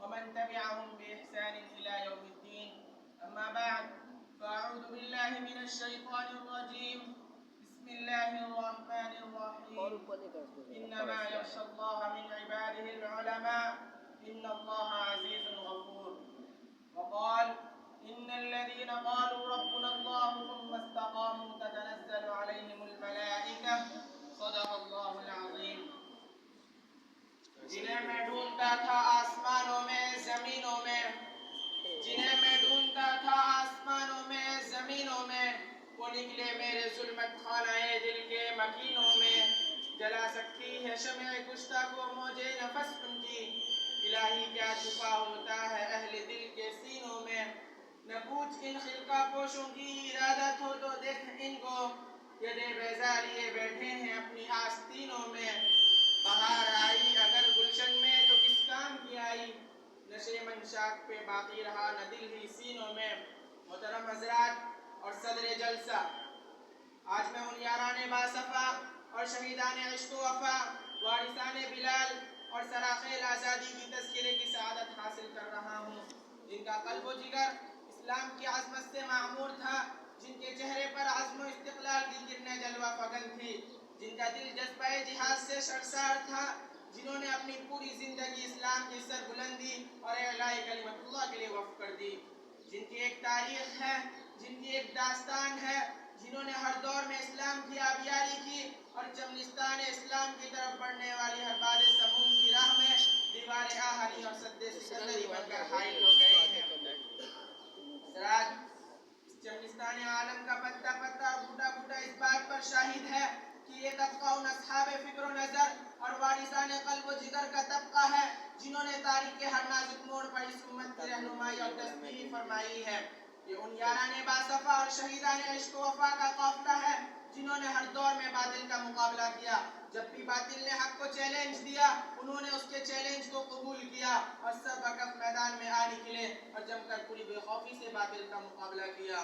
ومن تبعهم بإحسان إلى يوم الدين. أما بعد، فأعوذ بالله من الشيطان الرجيم. بسم الله الرحمن الرحيم. إنما يخشى الله من عباده العلماء إن الله عزيز غفور. وقال إن الذين قالوا ربنا الله ثم استقاموا تتنزل عليهم الملائكة. صدق اللہ العظیم. جنہیں میں ڈھونڈتا تھا آسمانوں میں زمینوں میں، جنہیں میں ڈھونڈتا تھا آسمانوں میں زمینوں میں، وہ نکلے میرے ظلمت خانہ دل کے مکینوں میں. جلا سکتی ہے شمع کشتہ کو موجے نفس ان کی، الہی کیا چھپا ہوتا ہے اہل دل کے سینوں میں. نہ پوچھ ان خلقہ پوشوں کی ارادت ہو تو دیکھ ان کو، یدے بیضا لیے بیٹھے ہیں اپنی آستینوں میں. بہار آئی اگر گلشن میں تو کس کام کی آئی، نشے منشاک پہ باقی رہا نہ دل ہی سینوں میں. محترم حضرات اور صدر جلسہ، آج میں ان یاران باصفا اور شہیدان عشق و وفا، وارثان بلال اور سراخیل آزادی کی تذکرے کی سعادت حاصل کر رہا ہوں، جن کا قلب و جگر اسلام کی عظمت سے معمور تھا، جن کے چہرے پر عزم و استقلال کی کرنیں جلوہ فگن تھی، جن کا دل جذبہ جہاد سے سرشار تھا، جنہوں نے اپنی پوری زندگی اسلام کی سربلندی اور اعلاء کلمت اللہ کے لیے وقف کر دی، جن کی ایک تاریخ ہے، جن کی ایک داستان ہے، جنہوں نے ہر دور میں اسلام کی آبیاری کی اور چمنستان اسلام کی طرف بڑھنے والی ہر باد سموم کی راہ میں دیوار آہنی اور سد سکندری بن کر حائل ہو گئے ہیں. حضرات، اس چمنستان عالم کا پتا پتا اور بوٹا بوٹا اس بات پر شاہد ہے کہ یہ طبقہ ان اصحاب فکر و نظر اور وارثان قلب و جگر کا طبقہ ہے جنہوں نے تاریخ کے ہر نازک موڑ پر اس امت کی رہنمائی اور تصویر فرمائی ہے. یہ ان یاران باصفا اور شہیدان عشق و وفا کا قافلہ ہے جنہوں نے ہر دور میں باطل کا مقابلہ کیا. جب بھی باطل نے حق کو چیلنج دیا، انہوں نے اس کے چیلنج کو قبول کیا اور سب وقف میدان میں آ نکلے اور جم کر پوری بے خوفی سے باطل کا مقابلہ کیا.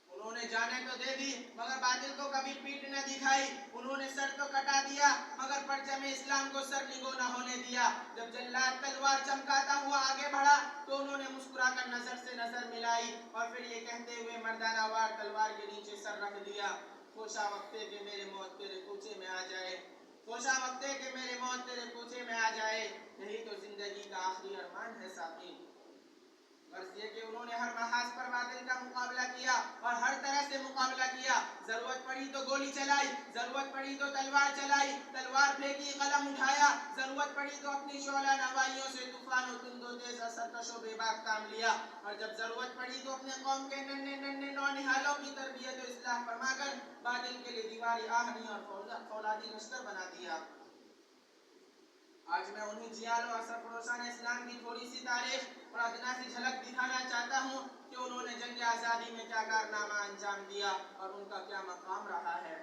انہوں نے جانیں تو دے دی مگر باطل کو کبھی پیٹ نہ دکھائی. انہوں نے سر تو کٹا دیا مگر پرچم اسلام کو سر نگو نہ ہونے دیا. جب جلاد تلوار چمکاتا ہوا آگے بڑھا تو انہوں نے مسکرا کر نظر سے نظر ملائی اور پھر یہ کہتے ہوئے مردانہ وار تلوار کے نیچے سر رکھ دیا، خوشا وقتے کہ میرے موت تیرے کوچے میں آ جائے، خوشا وقتے کہ میرے موت تیرے کوچے میں آ جائے، یہی تو زندگی کا آخری ارمان ہے ساقی. غرض یہ کہ انہوں نے ہر محاذ پر باطل کا مقابلہ کیا اور ہر طرح سے مقابلہ کیا. ضرورت پڑی تو گولی چلائی، ضرورت پڑی تو تلوار چلائی، تلوار پھینکی قلم اٹھایا، ضرورت پڑی تو اپنی شعلہ نوائیوں سے طوفان و تند و تیز سرکش و بے باک کام لیا، اور جب ضرورت پڑی تو اپنے قوم کے ننھے ننھے نونہالوں کی تربیت و اصلاح فرما کر باطل کے لیے دیواری آہنی اور فولادی لشکر بنا دیا. آج میں انہی جیال و اثر فروشان اسلام کی تھوڑی سی تاریخ اور ادنا سی جھلک دکھانا چاہتا ہوں کہ انہوں نے جنگ آزادی میں کیا کارنامہ انجام دیا اور ان کا کیا مقام رہا ہے.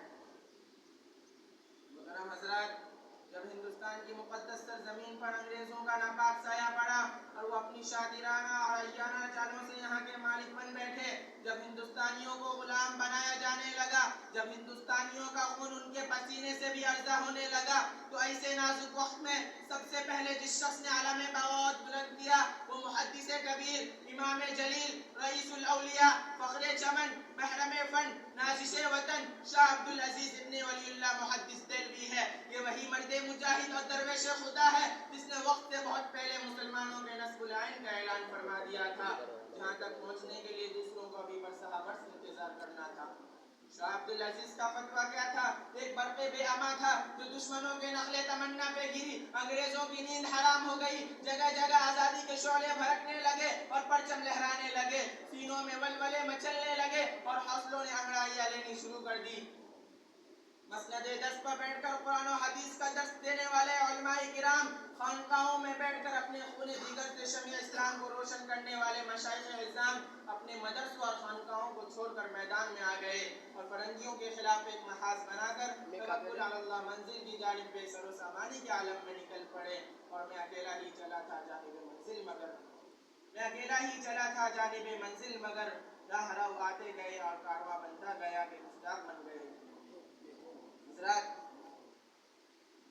محترم حضرات، جب ہندوستان کی مقدس سرزمین پر انگریزوں کا ناپاک سایہ پڑا اور وہ اپنی شادرانہ اور عیانہ چالوں سے یہاں کے مالک بن بیٹھے، جب ہندوستانیوں کو غلام بنایا جانے لگا، جب ہندوستانیوں کا خون ان کے پسینے سے بھی ارزا ہونے لگا، تو ایسے نازک وقت میں سب سے پہلے جس شخص نے علم بغاوت بلند کیا وہ محدث کبیر، امام جلیل، رئیس الاولیاء، فخر چمن، محرم فن، نازش وطن، شاہ عبدالعزیز ابن ولی اللہ محدث دہلوی ہے. یہ وہی مرد مجاہد اور درویش خدا ہے جس نے وقت سے بہت پہلے مسلمانوں کے نصب العین کا اعلان فرما دیا تھا، جہاں تک پہنچنے کے لیے دوسروں کو ابھی برسہ برس انتظار کرنا تھا. شاہ عبدالعزیز کا فتویٰ کیا تھا؟ ایک برق بے اما تھا جو دشمنوں کے نخل تمنا پہ گری، انگریزوں کی نیند حرام ہو گئی، جگہ جگہ آزادی کے شعلے بھڑکنے لگے اور پرچم لہرانے لگے، سینوں میں ولولے مچلنے لگے اور حوصلوں نے انگڑائیاں لینی شروع کر دی. مسند دست پر بیٹھ کر قرآن و حدیث کا درس دینے والے علماء کرام، خانقاہوں میں بیٹھ کر اپنے خون جگر سے شمع اسلام کو روشن کرنے والے مشائخ اعظام اپنے مدرسوں اور خانقاہوں کو چھوڑ کر میدان میں آ گئے اور فرنگیوں کے خلاف ایک محاذ بنا کر توکل علی اللہ منزل کی جانب بے سر و سامانی کے عالم میں نکل پڑے. اور میں اکیلا ہی چلا تھا جانب منزل مگر، میں اکیلا ہی چلا تھا جانب منزل مگر، راہ رو آتے گئے اور کارواں بنتا گیا کہ مصداق بن گئے. حضرات،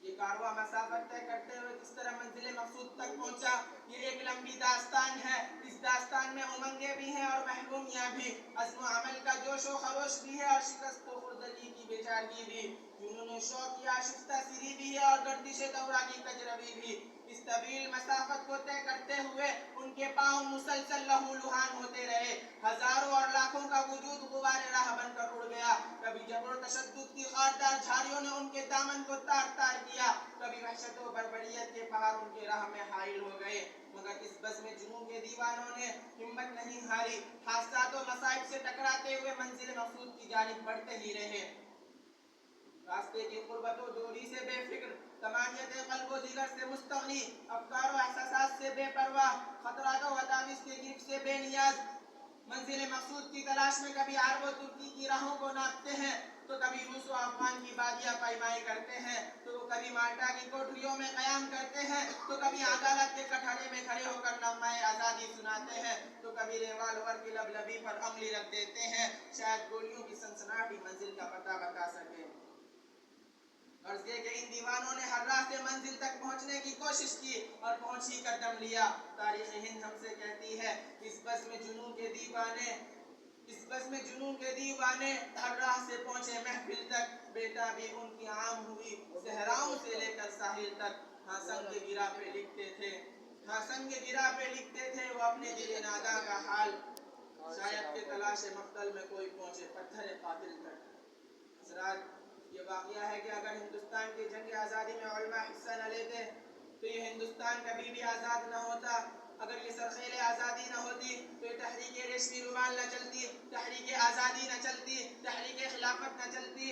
یہ کارواں مسافت طے کرتے ہوئے کس طرح منزل منزل مقصود تک پہنچا. یہ ایک لمبی داستان ہے. اس داستان میں امنگیں بھی ہیں اور محرومیاں بھی، عزم و عمل کا جوش و خروش بھی ہے اور شکست و خردگی کی بیچارگی بھی، جنون و شوق کی آشفتہ سری بھی ہے اور گردش دورہ کی کجروی بھی. اس طویل مسافت کو طے کرتے ہوئے ان کے پاؤں مسلسل لہو لہان ہوتے رہے. ہزاروں اور لاکھوں کا وجود غبار راہ بن کر اڑ گیا. کبھی جبر و تشدد کی خاردار جھاڑیوں نے ان کے دامن کو تار تار کیا، کبھی وحشت و بربریت کے پہاڑ ان کے راہ میں حائل ہو گئے. مگر اس بزم جنون کے دیوانوں نے ہمت نہیں ہاری. حادثات و مصائب سے ٹکراتے ہوئے منزل مقصود کی جانب بڑھتے ہی رہے. راستے کی قربت و دوری سے بے فکر، طمانیت قلب و دیگر سے مستغنی، افکار و احساسات سے بے پرواہ، خطرات و وطامس کے گرفت سے بے نیاز، منزل مقصود کی تلاش میں کبھی عرب و ترکی کی راہوں کو ناپتے ہیں تو کبھی روس و افغان کی بادیاں پائمائی کرتے ہیں، تو کبھی مالٹا کی کوٹریوں میں قیام کرتے ہیں، تو کبھی عدالت کے کٹہرے میں کھڑے ہو کر نغمہ آزادی سناتے ہیں، تو کبھی ریوالور کی لبلبی پر انگلی رکھ دیتے ہیں، شاید گولیوں کی سنسناہٹ منزل کا پتہ بتا سکے. غرض یہ کہ ان دیوانوں نے ہر راہ سے منزل تک پہنچنے کی کوشش کی اور پہنچ ہی کر دم لیا. تاریخ ہند ہم سے کہتی ہے اس بزم جنون کے دیوانے ہر راہ سے پہنچے محفل تک. بیٹا بھی ان کی عام ہوئی صحراؤں سے لے کر ساحل تک. ہاں سنگ کے گرا پہ لکھتے تھے وہ اپنے دل ناداں کا حال. شاید کہ تلاش مقتل میں کوئی پہنچے پتھر قاتل تک. حضرات، یہ واقعہ ہے کہ اگر ہندوستان کی جنگ آزادی میں علماء حصہ نہ لیتے تو یہ ہندوستان کبھی بھی آزاد نہ ہوتا. اگر یہ سرخیل آزادی نہ ہوتی تو یہ تحریک ریشمی رومال نہ چلتی، تحریک آزادی نہ چلتی، تحریک خلافت نہ چلتی،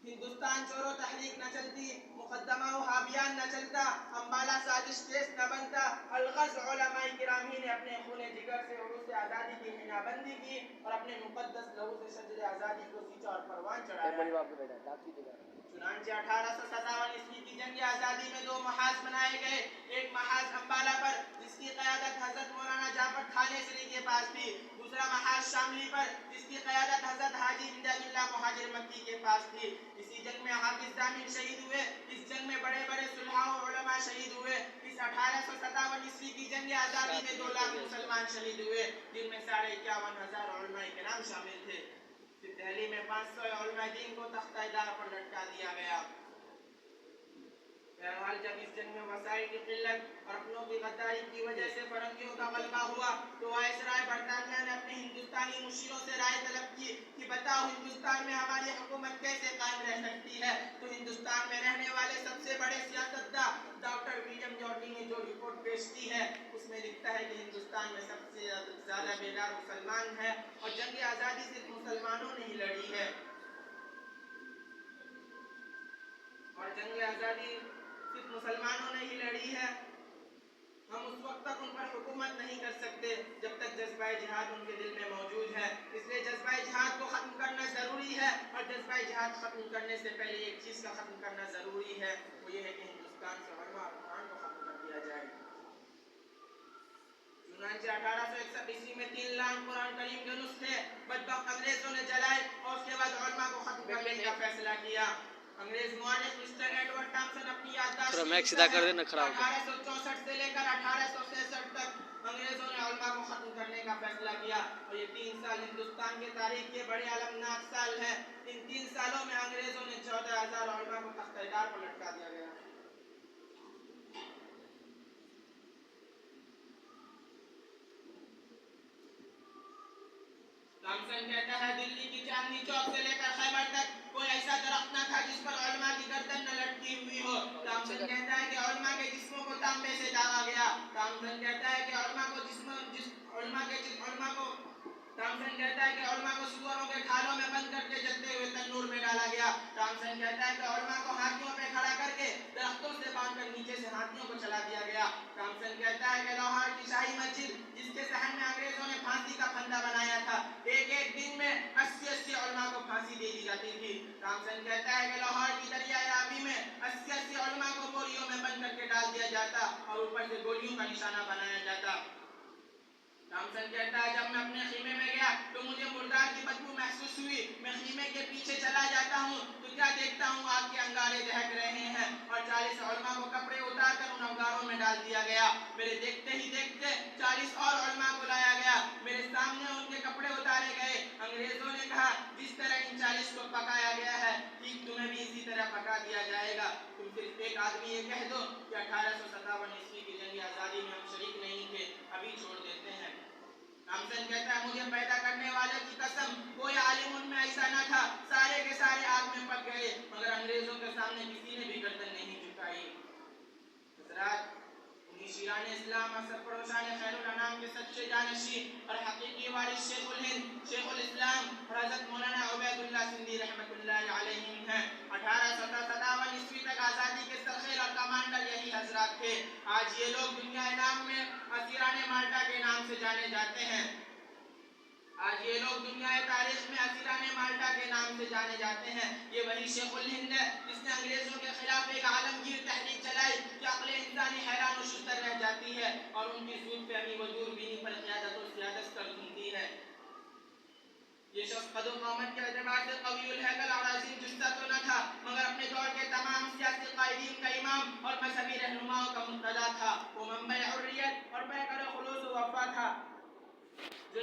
ہندوستان چورو تحریک نہ چلتی، مقدمہ وہابیان نہ چلتا، امبالہ سازش کیس نہ بنتا. الغز علماء کرامی نے اپنے خون جگر سے عروس آزادی کی حنا بندی کی اور اپنے مقدس لہو سے شجر آزادی کو سینچا اور پروان چڑھایا. چنانچہ 1857 عیسوی کی جنگ آزادی میں 2 محاذ بنائے گئے. ایک محاذ امبالہ پر جس کی قیادت حضرت مولانا جعفر تھانہ سری کے پاس تھی، دوسرا محاذ شاملی پر جس کی قیادت حضرت حاجی امداد اللہ مہاجر مکی کے پاس تھی. اسی جنگ میں حافظ دامن شہید ہوئے. اس جنگ میں بڑے بڑے صلحاء و علماء شہید ہوئے. اس 1857 عیسوی کی جنگ آزادی میں 2 لاکھ مسلمان شہید ہوئے، جن میں 51,500 علماء کرام شامل تھے. پھر دہلی میں 500 علماء دین کو تختہ دار پر لٹکا دیا گیا. بہرحال جب اس جنگ میں وسائل کی قلت اور اپنوں کی غداری کی وجہ سے فرنگیوں کا غلبہ ہوا تو وائسرائے برطانیہ نے اپنے ہندوستانی مشیروں سے رائے طلب کی کہ بتاؤ ہندوستان میں ہماری حکومت کیسے قائم رہ سکتی ہے. تو ہندوستان میں رہنے والے سب سے بڑے سیاستداں ڈاکٹر ولیم جارڈی نے جو رپورٹ پیش کی ہے اس میں لکھتا ہے کہ ہندوستان میں سب سے زیادہ بیدار مسلمان ہے اور جنگ آزادی صرف مسلمانوں نے ہی لڑی ہے. اور جنگ آزادی صرف مسلمانوں نے ہی لڑی ہے. ہم اس وقت تک ان پر حکومت نہیں کر سکتے جب تک جذبہ جہاد ان کے دل میں موجود ہے. اس لیے جذبہ جہاد کو ختم کرنا ضروری ہے اور جذبہ جہاد ختم کرنے سے پہلے ایک چیز کا ختم کرنا ضروری ہے، وہ یہ ہے کہ ہندوستان سے علماء اور قرآن کو ختم کر دیا جائے. چنانچہ 1861 عیسوی میں 3 لاکھ قرآن کریم کے نسخے بدبخت انگریزوں نے جلائے اور اس کے بعد علماء کو ختم کرنے کا فیصلہ کیا. انگریز مورخ مسٹر ایڈورڈ تھامسن اپنی یادداشت میں 1864 سے لے کر 1866 تک انگریزوں نے علماء کو ختم کرنے کا فیصلہ کیا اور یہ 3 سال ہندوستان کی تاریخ کے بڑے المناک سال ہیں. ان 3 سالوں میں انگریزوں نے 14,000 علماء کو تختہ دار پر لٹکا دیا گیا. تھامسن کہتا ہے دلی کی چاندنی چوک سے لے کر خیبر تک کوئی ایسا درخت نہ تھا جس پر علماء کی گردن نہ لٹکی ہوئی ہو. تھامسن کہتا ہے کہ علماء کے جسموں کو تانبے سے داغا گیا. تھامسن کہتا ہے کہ علماء کو سوروں کے کھالوں میں بند کر کے جلتے ہوئے تنور میں ڈالا گیا. تھامسن کہتا ہے کہ علماء کو ہاتھیوں پہ کھڑا کر کے درختوں سے باندھ کر نیچے سے ہاتھیوں کو چلا دیا گیا. تھامسن کہتا ہے کہ لاہور کی شاہی مسجد جس کے صحن میں انگریزوں نے پھانسی کا پھندا بنایا تھا، ایک دن میں 80 علماء کو پھانسی دے دی جاتی تھی. تھامسن کہتا ہے کہ لاہور کی دریائے راوی میں 80 علماء کو بوریوں میں بند کر کے ڈال دیا جاتا اور اوپر سے گولیوں کا نشانہ بنایا جاتا. تھامسن کہتا ہے جب میں اپنے خیمے میں گیا تو مجھے مردار کی بدبو محسوس ہوئی. میں خیمے کے پیچھے چلا جاتا ہوں تو کیا دیکھتا ہوں آگ کے انگارے دہک رہے ہیں اور 40 علماء کو کپڑے اتار کر ان انگاروں میں ڈال دیا گیا. میرے دیکھتے ہی دیکھتے 40 اور علماء کو لایا گیا. میرے سامنے ان کے کپڑے اتارے گئے. انگریزوں نے کہا جس طرح ان 40 کو پکایا گیا ہے ٹھیک تمہیں بھی اسی طرح پکا دیا جائے گا. تم صرف ایک آدمی یہ کہہ دو کہ 1857 عیسوی کی جنگ آزادی میں ہم شریک نہیں تھے, ابھی چھوڑ دیتے ہیں. نامزن کہتا ہے مجھے پیدا کرنے والے کی قسم کوئی عالم ان میں ایسا نہ تھا, سارے کے سارے آگ میں پک گئے مگر انگریزوں کے سامنے کسی نے بھی گردن نہیں جھکائی. حضرات, انہی شیران اسلام اور سرفروشان خیر الانام کے سچے جانشین اور حقیقی وارث شیخ الہند شیخ الاسلام اور حضرت مولانا عبید اللہ سندھی رحمۃ اللہ علیہ ہیں. 1857 عیسوی تک آزادی کے سرخیل اور کمانڈر یہی حضرات تھے. آج یہ لوگ دنیا نام میں اسیران مالٹا کے نام سے جانے جاتے ہیں. آج یہ لوگ دنیا تاریخ میں اسیران مالٹا کے نام سے جانے جاتے ہیں. یہ وہی شیخ الہند ہے جس نے انگریزوں کے خلاف ایک عالمگیر تحریک چلائی کہ عقل انسانی حیران و شتر رہ جاتی ہے اور ان کی سود فہمی و دوربینی پر قیادت و سیادت کر گھومتی ہے. یہ شخص قد و قامت کے اعتبار سے قوی الہیکل اور عظیم جثہ تو نہ تھا مگر اپنے دور کے تمام سیاسی قائدین کا امام اور مذہبی رہنماؤں کا مقتدا تھا. وہ منبع حریت اور پیکر خلوص و وفا تھا جو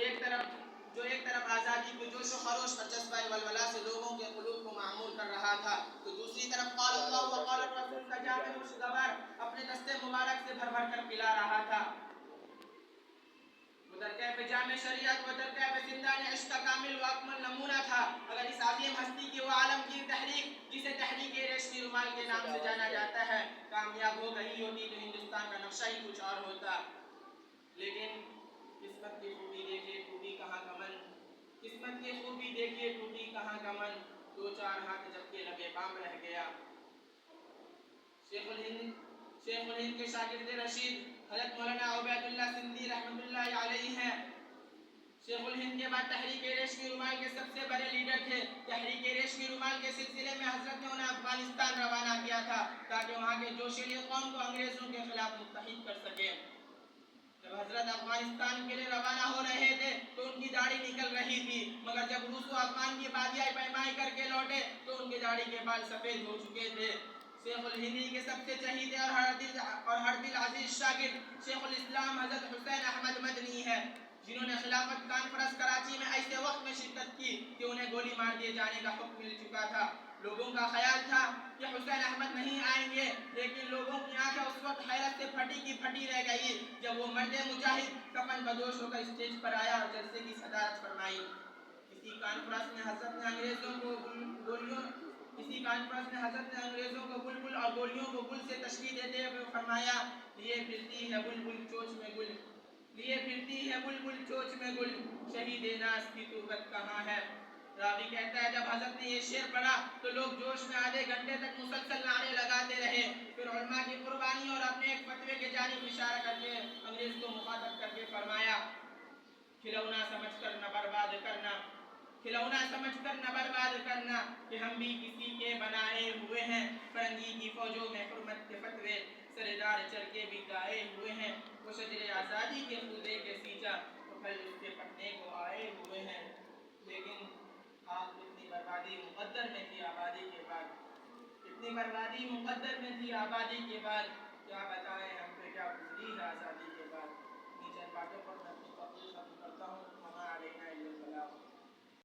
ایک طرف آزادی کے جوش و خروش اور جذبہ ولولہ سے لوگوں کے قلوب کو معمور کر رہا تھا تو دوسری طرف قال اللہ و قال الرسول کا جامع خوشگوار اپنے دستے مبارک سے بھر بھر کر پلا رہا تھا. وہ درکیف جامع شریعت و درکیف زندان عشق کا کامل و اکمل نمونہ تھا. اگر اس عظیم ہستی کی وہ عالمگیر تحریک جسے تحریک ریشمی رومال کے نام سے جانا جاتا ہے کامیاب ہو گئی ہوتی تو ہندوستان کا نقشہ ہی کچھ اور ہوتا. لیکن قسمت کی خوبی دیکھیے ٹوٹی کہاں کمن, قسمت کی خوبی دیکھیے ٹوٹی کہاں کمن, 2-4 ہاتھ جب کے لبے بام رہ گیا. شیخ الہند کے شاگرد رشید حضرت مولانا عبید اللہ سندھی رحمۃ اللہ علیہ ہیں. شیخ الہند کے بعد تحریک ریشمی رومال کے سب سے بڑے لیڈر تھے. تحریک ریشمی رومال کے سلسلے میں حضرت نے انہیں افغانستان روانہ کیا تھا تاکہ وہاں کے جوشیلی قوم کو انگریزوں کے خلاف متحد کر سکے. جب حضرت افغانستان کے لیے روانہ ہو رہے تھے تو ان کی داڑھی نکل رہی تھی مگر جب روس و افغان کی بادیائی پیمائی کر کے لوٹے تو ان کی داڑھی کے بال سفید ہو چکے تھے. شیخ الہندی کے سب سے چہیتے اور ہر دل عزیز شاگرد شیخ الاسلام حضرت حسین احمد مدنی ہے جنہوں نے خلافت کانفرنس کراچی میں ایسے وقت میں شرکت کی کہ انہیں گولی مار دیے جانے کا حکم مل چکا تھا. لوگوں کا خیال تھا کہ حسین احمد نہیں آئیں گے لیکن لوگوں کی آنکھیں اس وقت حیرت سے پھٹی کی پھٹی رہ گئی جب وہ مرد مجاہد کفن بدوش ہو کر اسٹیج پر آیا اور جلسے کی صدارت فرمائی. اسی کانفرنس میں حضرت نے انگریزوں کو بلبل اور گولیوں کو گل سے تشبیہ دیتے ہوئے فرمایا لیے پھرتی ہے بلبل چوچ میں گل, لیے پھرتی ہے بلبل چوچ میں گل, شہید ناز کی تربت کہاں ہے. راوی کہتا ہے جب حضرت نے یہ شعر پڑھا تو لوگ جوش میں آدھے گھنٹے تک مسلسل نعرے لگاتے رہے. پھر علماء کی قربانی اور اپنے ایک فتوے کے جانب اشارہ کر کے انگریز کو مخاطب کر کے فرمایا کھلونا سمجھ کر نہ برباد کرنا, کھلونا سمجھ کر نہ برباد کرنا کہ ہم بھی کسی کے بنائے ہوئے ہیں. فرنگی کی فوجوں میں حرمت کے فتوے سردار چرکے بھی گائے ہوئے ہیں. وہ شجر آزادی کے خودے کے سیچا تو پھل اس کے پکنے کو آئے ہوئے ہیں. لیکن آپ اتنی بربادی مقدر میں تھی آبادی کے بعد, اتنی بربادی مقدر میں تھی آبادی کے بعد, کیا بتائیں ہم پہ کیا گزری ہے آزادی کے بعد. نیچے باتوں پر